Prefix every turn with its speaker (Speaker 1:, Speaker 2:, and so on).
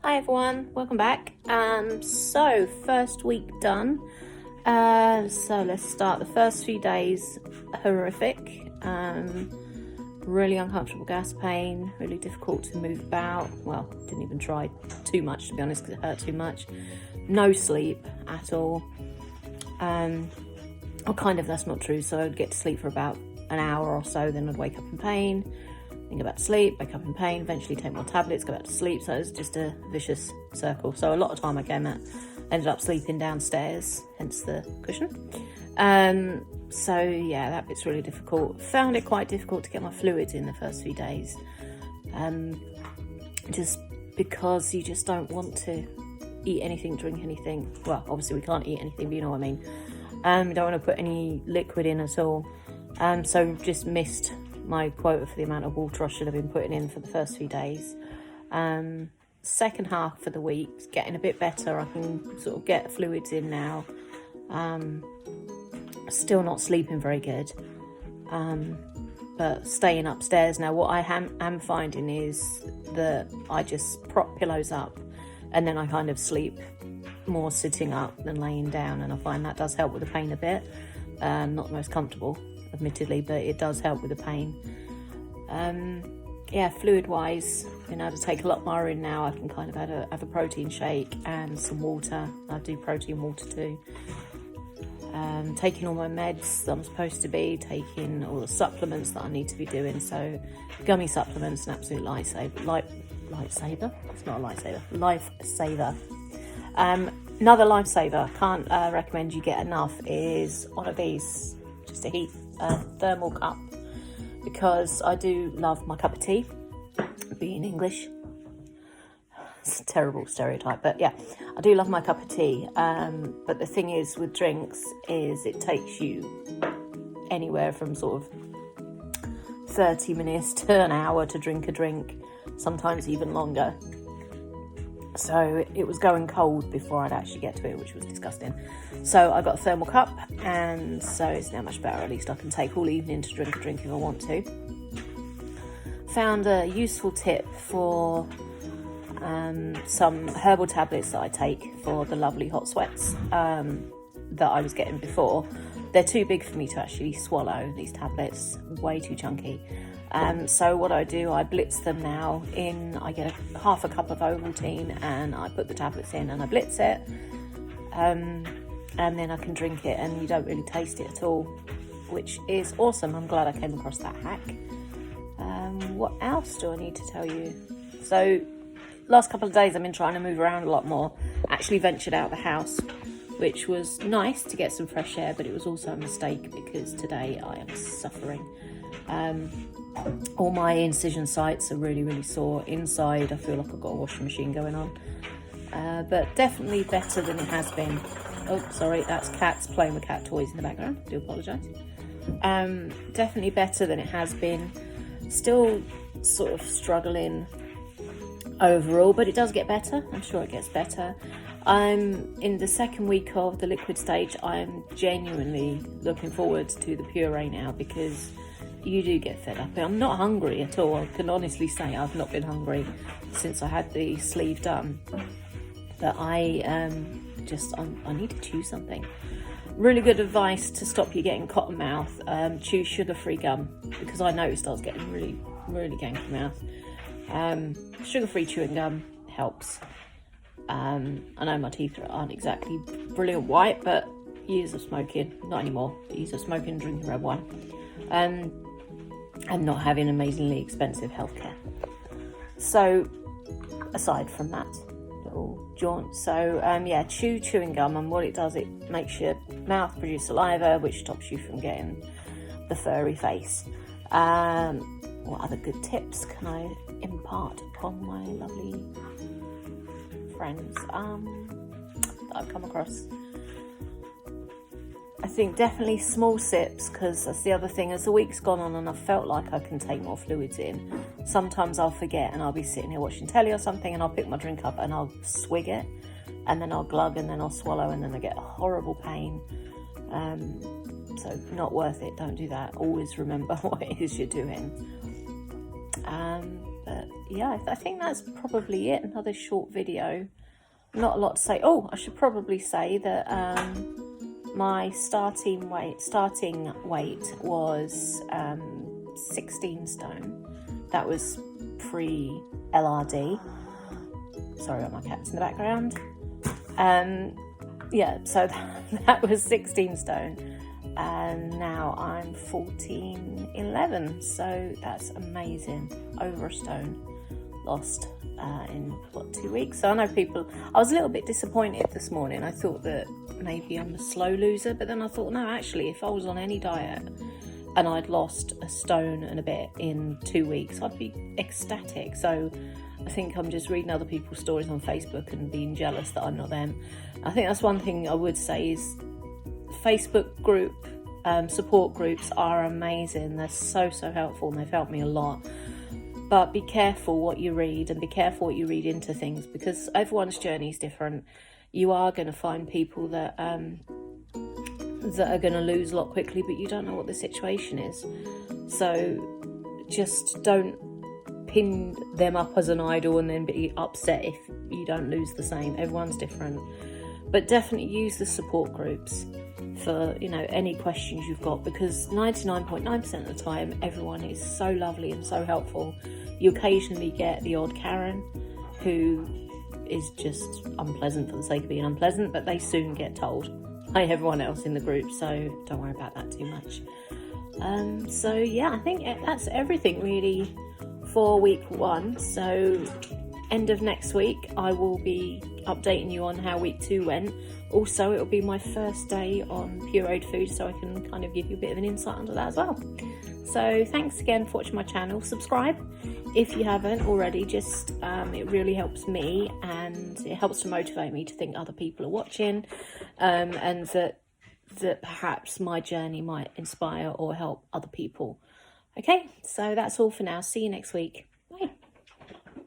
Speaker 1: Hi everyone, welcome back. So first week done. So let's start. The first few days horrific. Really uncomfortable gas pain, really difficult to move about. Well, didn't even try too much to be honest because it hurt too much. No sleep at all. Or kind of, that's not true. So I'd get to sleep for about an hour or so, then I'd wake up in pain, then go back to sleep, wake up in pain, eventually take more tablets, go back to sleep. So it was just a vicious circle. So a lot of time I ended up sleeping downstairs, hence the cushion. So yeah, that bit's really difficult. Found it quite difficult to get my fluids in the first few days. Just because you just don't want to eat anything, drink anything. Well, obviously we can't eat anything, but you know what I mean. You don't want to put any liquid in at all. So just missed my quota for the amount of water I should have been putting in for the first few days. Second half of the week, getting a bit better. I can sort of get fluids in now. Still not sleeping very good, but staying upstairs now. What I am finding is that I just prop pillows up and then I kind of sleep more sitting up than laying down, and I find that does help with the pain a bit. Not the most comfortable, admittedly, but it does help with the pain. Yeah, fluid wise, been able to take a lot more in now. I can kind of have a protein shake and some water. I do protein water too. Taking all my meds that I'm supposed to be taking, all the supplements that I need to be doing. So gummy supplements, an absolute lifesaver. Lightsaver? It's not a lightsaver. Lifesaver. Another lifesaver, can't recommend you get enough, is one of these, just a thermal cup, because I do love my cup of tea, being English. It's a terrible stereotype, but yeah, I do love my cup of tea. But the thing is with drinks is it takes you anywhere from sort of 30 minutes to an hour to drink a drink, sometimes even longer. So it was going cold before I'd actually get to it, which was disgusting. So I got a thermal cup, and so it's now much better. At least I can take all evening to drink a drink if I want to. Found a useful tip for some herbal tablets that I take for the lovely hot sweats that I was getting before. They're too big for me to actually swallow, these tablets, way too chunky. So what I do, I blitz them now in. I get half a cup of Ovaltine and I put the tablets in and I blitz it, and then I can drink it and you don't really taste it at all, which is awesome. I'm glad I came across that hack. What else do I need to tell you? So last couple of days I've been trying to move around a lot more, actually ventured out of the house, which was nice to get some fresh air, but it was also a mistake because today I am suffering. All my incision sites are really, really sore. Inside, I feel like I've got a washing machine going on. But definitely better than it has been. Oh, sorry, that's cats playing with cat toys in the background. I do apologise. Definitely better than it has been. Still sort of struggling overall, but it does get better. I'm sure it gets better. I'm in the second week of the liquid stage. I'm genuinely looking forward to the puree now, because you do get fed up. I'm not hungry at all. I can honestly say I've not been hungry since I had the sleeve done. But I need to chew something. Really good advice to stop you getting cotton mouth. Chew sugar-free gum, because I noticed I was getting really, really ganky mouth. Sugar-free chewing gum helps. I know my teeth aren't exactly brilliant white, but years of smoking, not anymore, years of smoking and drinking red wine. And not having amazingly expensive healthcare. So aside from that little jaunt, so yeah, chewing gum, and what it does, it makes your mouth produce saliva, which stops you from getting the furry face. What other good tips can I impart upon my lovely friends that I've come across? I think definitely small sips, because that's the other thing. As the week's gone on and I've felt like I can take more fluids in, sometimes I'll forget and I'll be sitting here watching telly or something and I'll pick my drink up and I'll swig it and then I'll glug and then I'll swallow and then I get a horrible pain. So not worth it. Don't do that. Always remember what it is you're doing. But yeah, I think that's probably it. Another short video. Not a lot to say. Oh, I should probably say that my starting weight was 16 stone. That was pre-LRD. Sorry about my cats in the background. Yeah, so that was 16 stone. And now I'm 14.11. So that's amazing. Over a stone lost in, what, 2 weeks? So I know people, I was a little bit disappointed this morning. I thought that maybe I'm a slow loser, but then I thought, no, actually, if I was on any diet and I'd lost a stone and a bit in 2 weeks, I'd be ecstatic. So I think I'm just reading other people's stories on Facebook and being jealous that I'm not them. I think that's one thing I would say is Facebook group support groups are amazing. They're so helpful, and they've helped me a lot. But be careful what you read, and be careful what you read into things, because everyone's journey is different. You are going to find people that are going to lose a lot quickly, but you don't know what the situation is. So just don't pin them up as an idol and then be upset if you don't lose the same. Everyone's different. But definitely use the support groups for, you know, any questions you've got, because 99.9% of the time everyone is so lovely and so helpful. You occasionally get the odd Karen who is just unpleasant for the sake of being unpleasant, but they soon get told by everyone else in the group, so don't worry about that too much. So yeah, I think that's everything really for week 1. So end of next week I will be updating you on how week 2 went. Also, it'll be my first day on pureed food, so I can kind of give you a bit of an insight into that as well. So thanks again for watching my channel. Subscribe if you haven't already. Just it really helps me, and it helps to motivate me to think other people are watching, and that perhaps my journey might inspire or help other people. Okay, so that's all for now. See you next week.